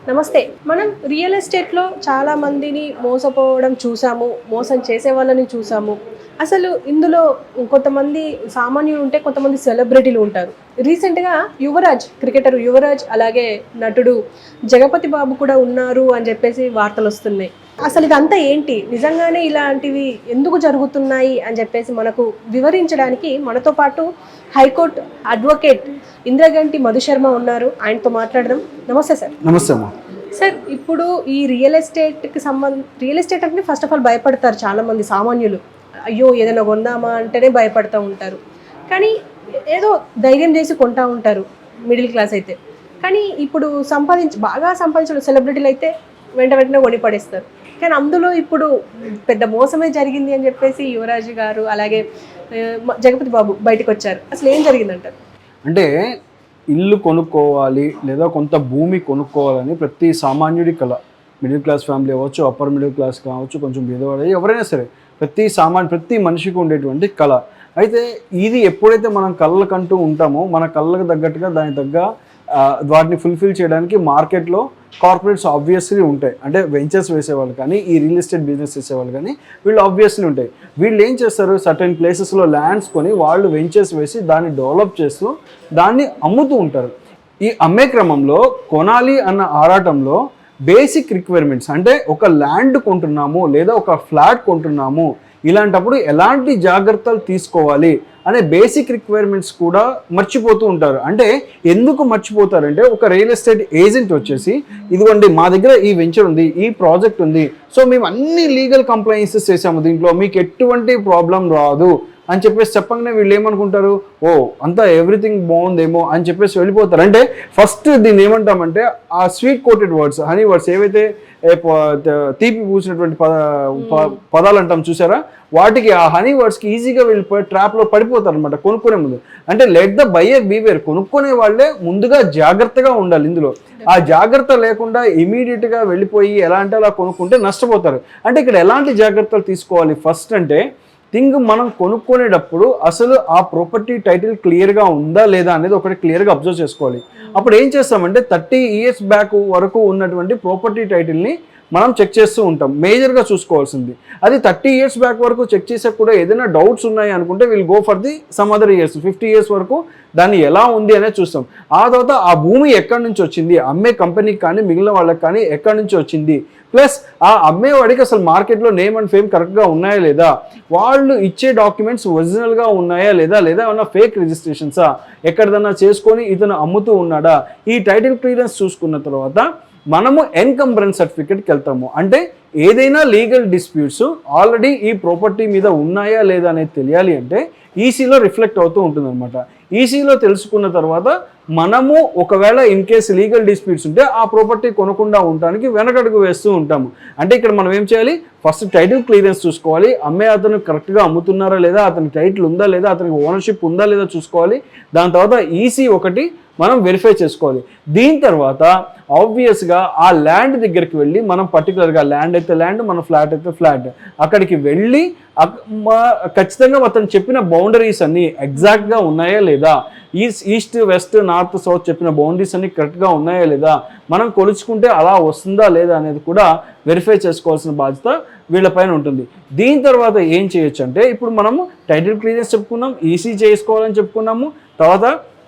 నమస్తే. మనం రియల్ ఎస్టేట్‌లో చాలా మందిని మోసపోవడం చూసాము. మోసం చేసే వాళ్ళని చూసాము. అసలు ఇందులో కొంతమంది సామాన్యులు ఉంటే, కొంతమంది సెలబ్రిటీలు ఉంటారు. రీసెంట్‌గా క్రికెటర్ యువరాజ్ అలాగే నటుడు జగపతి బాబు కూడా ఉన్నారు అని చెప్పేసి వార్తలొస్తున్నాయి. అసలు ఇదంతా ఏంటి? నిజంగానే ఇలాంటివి ఎందుకు జరుగుతున్నాయి అని చెప్పేసి మనకు వివరించడానికి మనతో పాటు హైకోర్టు అడ్వకేట్ ఇంద్రగంటి మధుశర్మ ఉన్నారు. ఆయనతో మాట్లాడదాం. నమస్తే సార్. నమస్తే అమ్మా. సార్, ఇప్పుడు ఈ రియల్ ఎస్టేట్ అంటే ఫస్ట్ ఆఫ్ ఆల్ భయపడతారు చాలామంది సామాన్యులు. అయ్యో ఏదైనా కొందామా అంటేనే భయపడుతూ ఉంటారు. కానీ ఏదో ధైర్యం చేసి కొంటా ఉంటారు మిడిల్ క్లాస్ అయితే. కానీ ఇప్పుడు బాగా సంపాదించిన సెలబ్రిటీలు అయితే వెంటనే కొని పడేస్తారు. కానీ అందులో ఇప్పుడు పెద్ద మోసమే జరిగింది అని చెప్పేసి యువరాజు గారు అలాగే జగపతి బాబు బయటకు వచ్చారు. అసలు ఏం జరిగిందంటారు? అంటే ఇల్లు కొనుక్కోవాలి లేదా కొంత భూమి కొనుక్కోవాలని ప్రతి సామాన్యుడి కళ. మిడిల్ క్లాస్ ఫ్యామిలీ అవ్వచ్చు, అప్పర్ మిడిల్ క్లాస్ కావచ్చు, కొంచెం బీదవాడు ఎవరైనా సరే ప్రతి మనిషికి ఉండేటువంటి కళ. అయితే ఇది ఎప్పుడైతే మనం కళ్ళకంటూ ఉంటామో మన కళ్ళకు తగ్గట్టుగా దానికి తగ్గ వాటిని ఫుల్ఫిల్ చేయడానికి మార్కెట్లో కార్పొరేట్స్ ఆబ్వియస్లీ ఉంటాయి. అంటే వెంచర్స్ వేసేవాళ్ళు కానీ ఈ రియల్ ఎస్టేట్ బిజినెస్ చేసేవాళ్ళు కానీ వీళ్ళు ఆబ్వియస్లీ ఉంటాయి. వీళ్ళు ఏం చేస్తారు, సర్టెన్ ప్లేసెస్లో ల్యాండ్స్ కొని వాళ్ళు వెంచర్స్ వేసి దాన్ని డెవలప్ చేస్తూ దాన్ని అమ్ముతూ ఉంటారు. ఈ అమ్మే క్రమంలో కొనాలి అన్న ఆరాటంలో బేసిక్ రిక్వైర్మెంట్స్ అంటే ఒక ల్యాండ్ కొంటున్నాము లేదా ఒక ఫ్లాట్ కొంటున్నాము, ఇలాంటప్పుడు ఎలాంటి జాగ్రత్తలు తీసుకోవాలి అనే బేసిక్ రిక్వైర్మెంట్స్ కూడా మర్చిపోతూ ఉంటారు. అంటే ఎందుకు మర్చిపోతారంటే ఒక రియల్ ఎస్టేట్ ఏజెంట్ వచ్చేసి ఇదిగోండి మా దగ్గర ఈ వెంచర్ ఉంది, ఈ ప్రాజెక్ట్ ఉంది, సో మేము అన్ని లీగల్ కంప్లైన్సెస్ చేసాము, దీంట్లో మీకు ఎటువంటి ప్రాబ్లం రాదు అని చెప్పేసి చెప్పగానే వీళ్ళు ఏమనుకుంటారు, ఓ అంతా ఎవ్రీథింగ్ బాగుందేమో అని చెప్పేసి వెళ్ళిపోతారు. అంటే ఫస్ట్ దీన్ని ఏమంటామంటే ఆ sweet coated words, honey words ఏవైతే తీపి పూసినటువంటి పదాలు అంటాం చూసారా, వాటికి ఆ హనీ వర్డ్స్కి ఈజీగా వెళ్ళిపోయి ట్రాప్లో పడిపోతారు అనమాట కొనుక్కునే ముందు. అంటే లెట్ ద బయ్యర్ బీవేర్, కొనుక్కునే వాళ్ళే ముందుగా జాగ్రత్తగా ఉండాలి. ఇందులో ఆ జాగ్రత్త లేకుండా ఇమీడియట్గా వెళ్ళిపోయి ఎలా అంటే అలా కొనుక్కుంటే నష్టపోతారు. అంటే ఇక్కడ ఎలాంటి జాగ్రత్తలు తీసుకోవాలి ఫస్ట్ అంటే మనం కొనుక్కునేటప్పుడు అసలు ఆ ప్రాపర్టీ టైటిల్ క్లియర్గా ఉందా లేదా అనేది ఒకటి క్లియర్గా అబ్జర్వ్ చేసుకోవాలి. అప్పుడు ఏం చేస్తామంటే 30 years బ్యాక్ వరకు ఉన్నటువంటి ప్రాపర్టీ టైటిల్ని మనం చెక్ చేస్తూ ఉంటాం. మేజర్గా చూసుకోవాల్సింది అది 30 years బ్యాక్ వరకు చెక్ చేసాక కూడా ఏదైనా డౌట్స్ ఉన్నాయి అనుకుంటే will go for the some other years 50 years వరకు దాన్ని ఎలా ఉంది అనేది చూస్తాం. ఆ తర్వాత ఆ భూమి ఎక్కడి నుంచి వచ్చింది, అమ్మే కంపెనీకి కానీ మిగిలిన వాళ్ళకి కానీ ఎక్కడి నుంచి వచ్చింది, ప్లస్ ఆ అమ్మేవాడికి అసలు మార్కెట్లో నేమ్ అండ్ ఫేమ్ కరెక్ట్గా ఉన్నాయా లేదా, వాళ్ళు ఇచ్చే డాక్యుమెంట్స్ ఒరిజినల్గా ఉన్నాయా లేదా, లేదా ఏమన్నా ఫేక్ రిజిస్ట్రేషన్సా, ఎక్కడిదన్నా చేసుకొని ఇతను అమ్ముతూ ఉన్నాడా, ఈ టైటిల్ క్లియరెన్స్ చూసుకున్న తర్వాత మనము ఎన్కంబరెన్స్ సర్టిఫికేట్కి వెళ్తాము. అంటే ఏదైనా లీగల్ డిస్ప్యూట్స్ ఆల్రెడీ ఈ ప్రాపర్టీ మీద ఉన్నాయా లేదా అనేది తెలియాలి అంటే ఈసీలో రిఫ్లెక్ట్ అవుతూ ఉంటుంది అనమాట. ఈసీలో తెలుసుకున్న తర్వాత మనము ఒకవేళ ఇన్ కేసు లీగల్ డిస్ప్యూట్స్ ఉంటే ఆ ప్రాపర్టీ కొనకుండా ఉండడానికి వెనకడుగు వేస్తూ ఉంటాము. అంటే ఇక్కడ మనం ఏం చేయాలి, ఫస్ట్ టైటిల్ క్లియరెన్స్ చూసుకోవాలి, అమ్మే అతను కరెక్ట్గా అమ్ముతున్నారా లేదా, అతని టైటిల్ ఉందా లేదా, అతనికి ఓనర్షిప్ ఉందా లేదా చూసుకోవాలి. దాని తర్వాత ఈసీ ఒకటి మనం వెరిఫై చేసుకోవాలి. దీని తర్వాత ఆబ్వియస్గా ఆ ల్యాండ్ దగ్గరికి వెళ్ళి మనం పర్టికులర్గా ల్యాండ్ అయితే ల్యాండ్, మన ఫ్లాట్ అయితే ఫ్లాట్, అక్కడికి వెళ్ళి ఖచ్చితంగా అతను చెప్పిన బౌండరీస్ అన్నీ ఎగ్జాక్ట్గా ఉన్నాయా లేదా, ఈస్ట్ వెస్ట్ నార్త్ సౌత్ చెప్పిన బౌండరీస్ అన్ని కరెక్ట్గా ఉన్నాయా లేదా, మనం కొలుచుకుంటే అలా వస్తుందా లేదా అనేది కూడా వెరిఫై చేసుకోవాల్సిన బాధ్యత వీళ్ళపైన ఉంటుంది. దీని తర్వాత ఏం చేయొచ్చు అంటే ఇప్పుడు మనము టైటిల్ క్లియరెన్స్ చెప్పుకున్నాం, ఈసీ చేసుకోవాలని చెప్పుకున్నాము, తర్వాత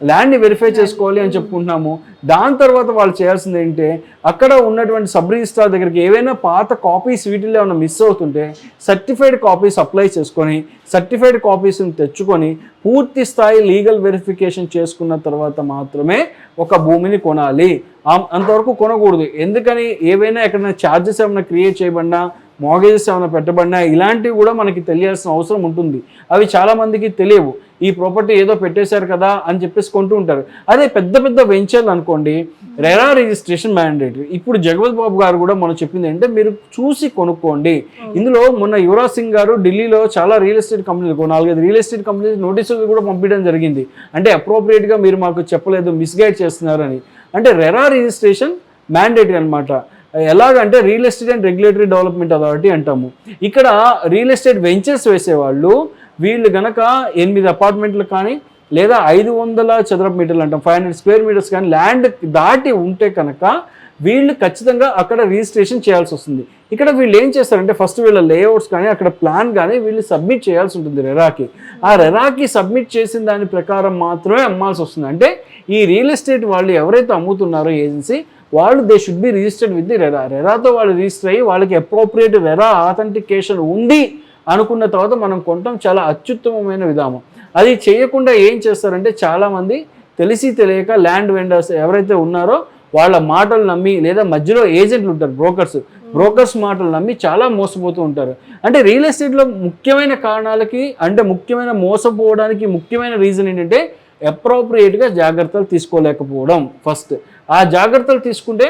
ల్యాండ్ని వెరిఫై చేసుకోవాలి అని చెప్పుకుంటున్నాము. దాని తర్వాత వాళ్ళు చేయాల్సింది ఏంటంటే అక్కడ ఉన్నటువంటి సబ్ రిజిస్ట్రార్ దగ్గరికి ఏవైనా పాత కాపీస్ వీటిల్లో ఏమైనా మిస్ అవుతుంటే సర్టిఫైడ్ కాపీస్ అప్లై చేసుకొని సర్టిఫైడ్ కాపీస్ని తెచ్చుకొని పూర్తి స్థాయి లీగల్ వెరిఫికేషన్ చేసుకున్న తర్వాత మాత్రమే ఒక భూమిని కొనాలి. అంతవరకు కొనకూడదు. ఎందుకని, ఏవైనా ఎక్కడైనా ఛార్జెస్ ఏమైనా క్రియేట్ చేయబడినా, మార్గేజెస్ ఏమైనా పెట్టబడినా ఇలాంటివి కూడా మనకి తెలియాల్సిన అవసరం ఉంటుంది. అవి చాలామందికి తెలియవు. ఈ ప్రాపర్టీ ఏదో పెట్టేశారు కదా అని చెప్పేసి కొంటూ ఉంటారు. అదే పెద్ద పెద్ద వెంచర్లు అనుకోండి, రెరా రిజిస్ట్రేషన్ మ్యాండేటరీ. ఇప్పుడు జగపతి బాబు గారు కూడా మనం చెప్పింది ఏంటంటే మీరు చూసి కొనుక్కోండి. ఇందులో మొన్న యువరాజ్ సింగ్ గారు ఢిల్లీలో చాలా రియల్ ఎస్టేట్ కంపెనీలకు 4-5 రియల్ ఎస్టేట్ కంపెనీస్ నోటీసులు కూడా పంపించడం జరిగింది. అంటే అప్రోప్రియేట్గా మీరు మాకు చెప్పలేదు, మిస్గైడ్ చేస్తున్నారని. అంటే రెరా రిజిస్ట్రేషన్ మ్యాండేటరీ అనమాట. ఎలాగంటే real estate and regulatory development authority అంటాము. ఇక్కడ రియల్ ఎస్టేట్ వెంచర్స్ వేసేవాళ్ళు వీళ్ళు గనక 8 అపార్ట్మెంట్లు కానీ లేదా 500 చదరపు మీటర్లు అంటాం 500 square meters కానీ ల్యాండ్ దాటి ఉంటే కనుక వీళ్ళు ఖచ్చితంగా అక్కడ రిజిస్ట్రేషన్ చేయాల్సి వస్తుంది. ఇక్కడ వీళ్ళు ఏం చేస్తారంటే ఫస్ట్ వీళ్ళ లేఅవుట్స్ కానీ అక్కడ ప్లాన్ కానీ వీళ్ళు సబ్మిట్ చేయాల్సి ఉంటుంది రెరాకి. ఆ రెరాకి సబ్మిట్ చేసిన దాని ప్రకారం మాత్రమే అమ్మాల్సి వస్తుంది. అంటే ఈ రియల్ ఎస్టేట్ వాళ్ళు ఎవరైతే అమ్ముతున్నారో ఏజెన్సీ వాళ్ళు they should be registered with the RERA. రెరాతో వాళ్ళు రిజిస్టర్ అయ్యి వాళ్ళకి అప్రోప్రియేట్ రెరా ఆథెంటికేషన్ ఉంది అనుకున్న తర్వాత మనం కొనటం చాలా అత్యుత్తమమైన విధానం. అది చేయకుండా ఏం చేస్తారంటే చాలామంది తెలిసి తెలియక ల్యాండ్ వెండర్స్ ఎవరైతే ఉన్నారో వాళ్ళ మాటలు నమ్మి లేదా మధ్యలో ఏజెంట్లు ఉంటారు బ్రోకర్స్ మాటలు నమ్మి చాలా మోసపోతూ ఉంటారు. అంటే రియల్ ఎస్టేట్లో ముఖ్యమైన కారణాలకి అంటే ముఖ్యమైన మోసపోవడానికి ముఖ్యమైన రీజన్ ఏంటంటే అప్రోప్రియేట్గా జాగ్రత్తలు తీసుకోలేకపోవడం ఫస్ట్. ఆ జాగ్రత్తలు తీసుకుంటే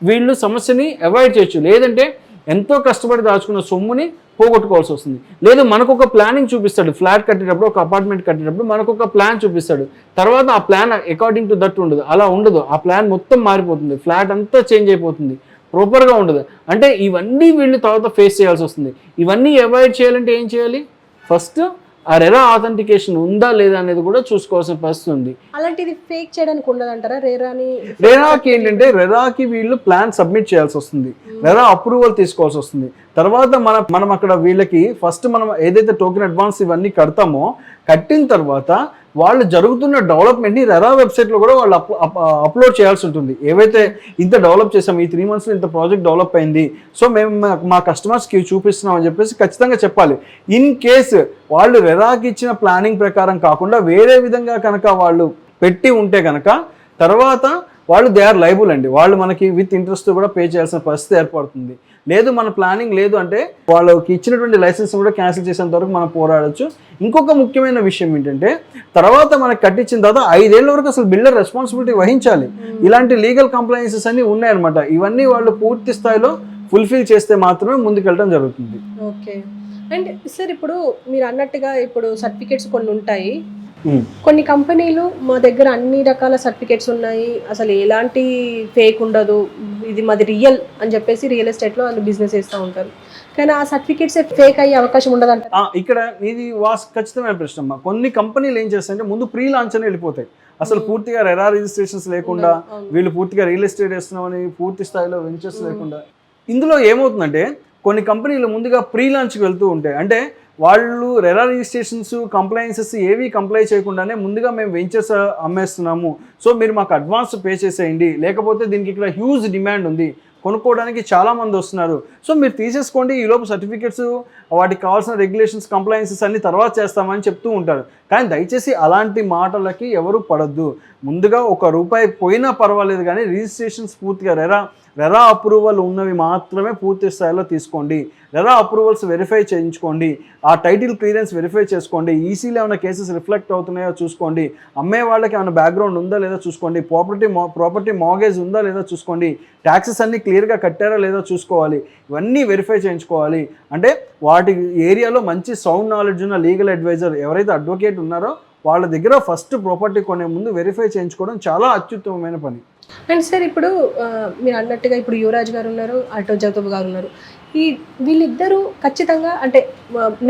వీళ్ళు సమస్యని అవాయిడ్ చేయొచ్చు. లేదంటే ఎంతో కష్టపడి దాచుకున్న సొమ్ముని పోగొట్టుకోవాల్సి వస్తుంది. లేదు మనకు ఒక ప్లానింగ్ చూపిస్తాడు, ఫ్లాట్ కట్టేటప్పుడు ఒక అపార్ట్మెంట్ కట్టేటప్పుడు మనకు ఒక ప్లాన్ చూపిస్తాడు. తర్వాత ఆ ప్లాన్ అకార్డింగ్ టు దట్ ఉండదు, అలా ఉండదు. ఆ ప్లాన్ మొత్తం మారిపోతుంది, ఫ్లాట్ అంతా చేంజ్ అయిపోతుంది, ప్రాపర్గా ఉండదు. అంటే ఇవన్నీ వీళ్ళు తర్వాత ఫేస్ చేయాల్సి వస్తుంది. ఇవన్నీ అవాయిడ్ చేయాలంటే ఏం చేయాలి? ఫస్ట్ ఆ రెరా ఆథెంటికేషన్ ఉందా లేదా అనేది కూడా చూసుకోవాల్సిన పరిస్థితి ఉంది. అలాంటిది ఫేక్ చేయడానికి ఉండదంటారా? రెరాకి ఏంటంటే రెరాకి వీళ్ళు ప్లాన్ సబ్మిట్ చేయాల్సి వస్తుంది, రెరా అప్రూవల్ తీసుకోవాల్సి వస్తుంది. తర్వాత మనం అక్కడ వీళ్ళకి ఫస్ట్ మనం ఏదైతే టోకెన్ అడ్వాన్స్ ఇవన్నీ కడతామో కట్టిన తర్వాత వాళ్ళు జరుగుతున్న డెవలప్మెంట్ని రెరా వెబ్సైట్లో కూడా వాళ్ళు అప్లోడ్ చేయాల్సి ఉంటుంది. ఏవైతే ఇంత డెవలప్ చేసాం, ఈ 3 monthsలో ఇంత ప్రాజెక్ట్ డెవలప్ అయింది, సో మేము మా కస్టమర్స్కి చూపిస్తున్నాం అని చెప్పేసి ఖచ్చితంగా చెప్పాలి. ఇన్ కేస్ వాళ్ళు రెరాకి ఇచ్చిన ప్లానింగ్ ప్రకారం కాకుండా వేరే విధంగా కనుక వాళ్ళు పెట్టి ఉంటే కనుక తర్వాత వాళ్ళు దే ఆర్ లైబుల్ అండి. వాళ్ళు మనకి విత్ ఇంట్రెస్ట్ కూడా పే చేయాల్సిన పరిస్థితి ఏర్పడుతుంది. లేదు మన ప్లానింగ్ లేదు అంటే వాళ్ళకి ఇచ్చినటువంటి లైసెన్స్ కూడా క్యాన్సిల్ చేసేంత వరకు మనం పోరాడచ్చు. ఇంకొక ముఖ్యమైన విషయం ఏంటంటే తర్వాత మనకి కట్టించిన తర్వాత 5 ఏళ్ల వరకు అసలు బిల్డర్ రెస్పాన్సిబిలిటీ వహించాలి. ఇలాంటి లీగల్ కంప్లైన్సెస్ అన్నీ ఉన్నాయన్నమాట. ఇవన్నీ వాళ్ళు పూర్తి స్థాయిలో ఫుల్ఫిల్ చేస్తే మాత్రమే ముందుకెళ్ళడం జరుగుతుంది. ఓకే. అండ్ సార్ ఇప్పుడు మీరు అన్నట్టుగా ఇప్పుడు సర్టిఫికేట్స్ కొన్ని ఉంటాయి, కొన్ని కంపెనీలు మా దగ్గర అన్ని రకాల సర్టిఫికేట్స్ ఉన్నాయి, అసలు ఎలాంటి ఫేక్ ఉండదు, ఇది మాది రియల్ అని చెప్పేసి రియల్ ఎస్టేట్లో వాళ్ళు బిజినెస్ చేస్తూ ఉంటారు. కానీ ఆ సర్టిఫికేట్స్ ఫేక్ అయ్యే అవకాశం ఉండదంట. ఇక్కడ ఇది ఖచ్చితమైన ప్రశ్న. కొన్ని కంపెనీలు ఏం చేస్తాయంటే ముందు ప్రీ లాంచ్ అని వెళ్ళిపోతాయి. అసలు పూర్తిగా రెరా రిజిస్ట్రేషన్స్ లేకుండా వీళ్ళు పూర్తిగా రియల్ ఎస్టేట్ వేస్తున్నామని పూర్తి స్థాయిలో వెంచర్స్ లేకుండా. ఇందులో ఏమవుతుందంటే కొన్ని కంపెనీలు ముందుగా ప్రీ లాంచ్కి వెళ్తూ ఉంటాయి. అంటే వాళ్ళు రెరా రిజిస్ట్రేషన్స్ కంప్లైన్సెస్ ఏవి కంప్లై చేయకుండానే ముందుగా మేము వెంచర్స్ అమ్మేస్తున్నాము, సో మీరు మాకు అడ్వాన్స్ పే చేసేయండి, లేకపోతే దీనికి ఇక్కడ హ్యూజ్ డిమాండ్ ఉంది, కొనుక్కోవడానికి చాలామంది వస్తున్నారు, సో మీరు తీసేసుకోండి, ఈలోపు సర్టిఫికేట్స్ వాటికి కావాల్సిన రెగ్యులేషన్స్ కంప్లైన్సెస్ అన్ని తర్వాత చేస్తామని చెప్తూ ఉంటారు. కానీ దయచేసి అలాంటి మాటలకి ఎవరు పడద్దు. ముందుగా ₹1 పోయినా పర్వాలేదు కానీ రిజిస్ట్రేషన్స్ పూర్తిగా రెరా అప్రూవల్ ఉన్నవి మాత్రమే పూర్తి స్థాయిలో తీసుకోండి. రెరా అప్రూవల్స్ వెరిఫై చేయించుకోండి, ఆ టైటిల్ క్లియరెన్స్ వెరిఫై చేసుకోండి, ఈసీలో ఏమైనా కేసెస్ రిఫ్లెక్ట్ అవుతున్నాయో చూసుకోండి, అమ్మే వాళ్ళకి ఏమైనా బ్యాక్గ్రౌండ్ ఉందా లేదా చూసుకోండి, ప్రాపర్టీ మార్గేజ్ ఉందా లేదా చూసుకోండి, ట్యాక్సెస్ అన్నీ క్లియర్గా కట్టారా లేదా చూసుకోవాలి. ఇవన్నీ వెరిఫై చేయించుకోవాలి. అంటే వాటి ఏరియాలో మంచి సౌండ్ నాలెడ్జ్ ఉన్న లీగల్ అడ్వైజర్ ఎవరైతే అడ్వకేట్ ఉన్నారో వాళ్ళ దగ్గర ఫస్ట్ ప్రాపర్టీ కొనే ముందు వెరిఫై చేయించుకోవడం చాలా అత్యుత్తమమైన పని. అండ్ సార్ ఇప్పుడు మీరు అన్నట్టుగా ఇప్పుడు యువరాజ్ గారు ఉన్నారు, ఆటో జగదబ్ గారు ఉన్నారు, వీళ్ళిద్దరూ ఖచ్చితంగా అంటే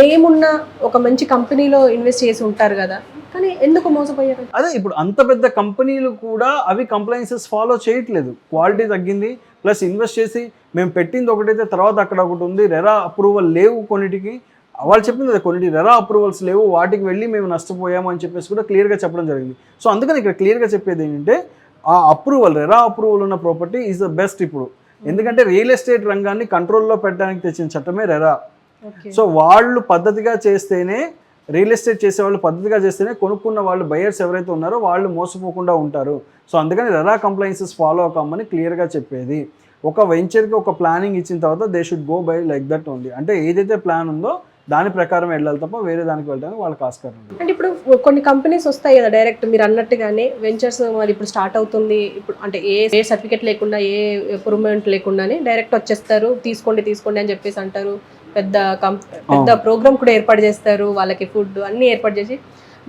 నేమ్ ఉన్న ఒక మంచి కంపెనీలో ఇన్వెస్ట్ చేసి ఉంటారు కదా, కానీ ఎందుకు మోసపోయారు? అదే ఇప్పుడు అంత పెద్ద కంపెనీలు కూడా అవి కంప్లైన్సెస్ ఫాలో చేయట్లేదు, క్వాలిటీ తగ్గింది, ప్లస్ ఇన్వెస్ట్ చేసి మేము పెట్టింది ఒకటైతే తర్వాత అక్కడ ఒకటి ఉంది, రెరా అప్రూవల్ లేవు కొన్నిటికి, వాళ్ళు చెప్పింది కదా కొన్నిటి రెరా అప్రూవల్స్ లేవు, వాటికి వెళ్ళి మేము నష్టపోయాము అని చెప్పేసి కూడా క్లియర్గా చెప్పడం జరిగింది. సో అందుకని ఇక్కడ క్లియర్గా చెప్పేది ఏంటంటే ఆ అప్రూవల్ రెరా అప్రూవల్ ఉన్న ప్రాపర్టీ ఈజ్ ద బెస్ట్ ఇప్పుడు. ఎందుకంటే రియల్ ఎస్టేట్ రంగాన్ని కంట్రోల్లో పెట్టడానికి తెచ్చిన చట్టమే రెరా. సో వాళ్ళు పద్ధతిగా చేస్తేనే, రియల్ ఎస్టేట్ చేసేవాళ్ళు పద్ధతిగా చేస్తేనే కొనుక్కున్న వాళ్ళు బయర్స్ ఎవరైతే ఉన్నారో వాళ్ళు మోసపోకుండా ఉంటారు. సో అందుకని రెరా కంప్లైన్సెస్ ఫాలో అవ్వమని క్లియర్గా చెప్పేది. ఒక వెంచర్కి ఒక ప్లానింగ్ ఇచ్చిన తర్వాత they should go by like that only. అంటే ఏదైతే ప్లాన్ ఉందో దాని ప్రకారం వెళ్ళాలి తప్ప వేరే దానికి వెళ్ళడానికి వాళ్ళకి ఆస్కారం ఉంది. అంటే ఇప్పుడు కొన్ని కంపెనీస్ వస్తాయి కదా డైరెక్ట్ మీరు అన్నట్టుగానే వెంచర్స్ మరి ఇప్పుడు స్టార్ట్ అవుతుంది, ఇప్పుడు అంటే ఏ సర్టిఫికేట్ లేకుండా ఏ అప్రూవ్మెంట్ లేకుండానే డైరెక్ట్ వచ్చేస్తారు, తీసుకోండి అని చెప్పేసి అంటారు. పెద్ద ప్రోగ్రామ్ కూడా ఏర్పాటు చేస్తారు, వాళ్ళకి ఫుడ్ అన్నీ ఏర్పాటు చేసి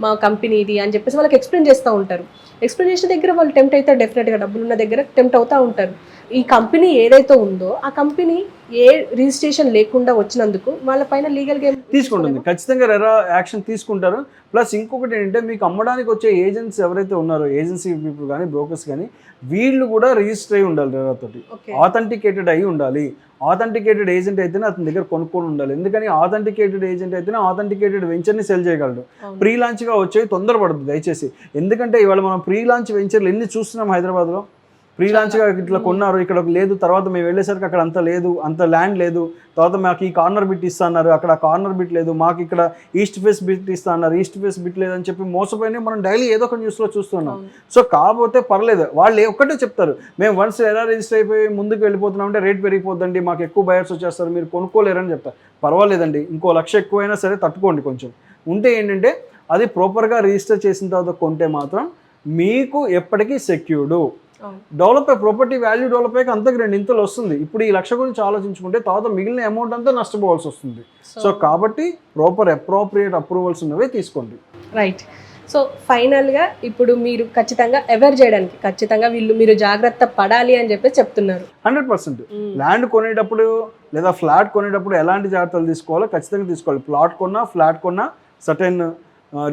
మా కంపెనీ ఇది అని చెప్పేసి వాళ్ళకి ఎక్స్ప్లెయిన్ చేస్తూ ఉంటారు. ఎక్స్ప్లెయిన్ చేసిన దగ్గర వాళ్ళు టెంప్ట్ అవుతారు, డెఫినెట్గా డబ్బులు ఉన్న దగ్గర టెంప్ట్ అవుతూ ఉంటారు. ఈ కంపెనీ ఏదైతే ఉందో ఆ కంపెనీ ఏ రిజిస్ట్రేషన్ లేకుండా వచ్చినందుకు వాళ్ళ పైన లీగల్ గేమ్ తీసుకుంటుంది, ఖచ్చితంగా రెరా యాక్షన్ తీసుకుంటారు. ప్లస్ ఇంకొకటి ఏంటంటే మీకు అమ్మడానికి వచ్చే ఏజెంట్స్ ఎవరైతే ఉన్నారో, ఏజెన్సీ పీపుల్ కానీ బ్రోకర్స్ కానీ, వీళ్ళు కూడా రిజిస్టర్ అయి ఉండాలి రెరా తోటి, ఆథెంటికేటెడ్ అయి ఉండాలి. ఆథెంటికేటెడ్ ఏజెంట్ అయితేనే అతని దగ్గర కొనుక్కొని ఉండాలి. ఎందుకని ఆథెంటికేటెడ్ ఏజెంట్ అయితేనే ఆథెంటికేటెడ్ వెంచర్ని సెల్ చేయగలడు. ప్రీ లాంచ్గా వచ్చేవి తొందరపడదు దయచేసి. ఎందుకంటే ఇవాళ మనం ప్రీ లాంచ్ వెంచర్లు ఎన్ని చూస్తున్నాం హైదరాబాద్లో. ప్రీ లాంచ్గా ఇట్లా కొన్నారు, ఇక్కడ లేదు, తర్వాత మేము వెళ్ళేసరికి అక్కడ అంత లేదు, అంత ల్యాండ్ లేదు, తర్వాత మాకు ఈ కార్నర్ బిట్ ఇస్తా అన్నారు, అక్కడ కార్నర్ బిట్ లేదు, మాకు ఇక్కడ ఈస్ట్ ఫేస్ బిట్ ఇస్తా అన్నారు, ఈస్ట్ ఫేస్ బిట్ లేదని చెప్పి మోసపోయినా మనం డైలీ ఏదో ఒక న్యూస్లో చూస్తున్నాం. సో కాకపోతే పర్లేదు, వాళ్ళు ఒక్కటే చెప్తారు, మేము వన్స్ ఎలా రిజిస్టర్ అయిపోయి ముందుకు వెళ్ళిపోతున్నాం అంటే రేట్ పెరిగిపోద్దండి, మాకు ఎక్కువ బయర్స్ వచ్చేస్తారు, మీరు కొనుక్కోలేరని చెప్తారు. పర్వాలేదండి, ఇంకో 1,00,000 ఎక్కువైనా సరే తట్టుకోండి కొంచెం. ఉంటే ఏంటంటే అది ప్రాపర్గా రిజిస్టర్ చేసిన తర్వాత కొంటే మాత్రం మీకు ఎప్పటికీ సెక్యూర్డు. డెవలప్ అయ్యి ప్రాపర్టీ వాల్యూ డెవలప్ అయ్యాక అంతకు 2 ఇంతలు వస్తుంది. ఇప్పుడు ఈ 1,00,000 గురించి ఆలోచించుకుంటే తర్వాత మిగిలిన అమౌంట్ అంతా నష్టపోవాల్సి వస్తుంది. సో కాబట్టి ప్రాపర్ అప్రోప్రియేట్ అప్రూవల్స్ ఉన్నవే తీసుకోండి. రైట్. సో ఫైనల్గా ఇప్పుడు మీరు ఖచ్చితంగా అవేర్ చేయడానికి ఖచ్చితంగా మీరు జాగ్రత్త పడాలి అని చెప్పి చెప్తున్నారు. 100% ల్యాండ్ కొనేటప్పుడు లేదా ఫ్లాట్ కొనేటప్పుడు ఎలాంటి జాగ్రత్తలు తీసుకోవాలో ఖచ్చితంగా తీసుకోవాలి. ప్లాట్ కొన్నా, ఫ్లాట్ కొన్నా సర్టెన్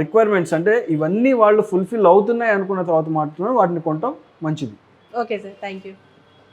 రిక్వైర్మెంట్స్ అంటే ఇవన్నీ వాళ్ళు ఫుల్ఫిల్ అవుతున్నాయి అనుకున్న తర్వాత మాత్రమే వాటిని కొనటం మంచిది. Okay sir, thank you.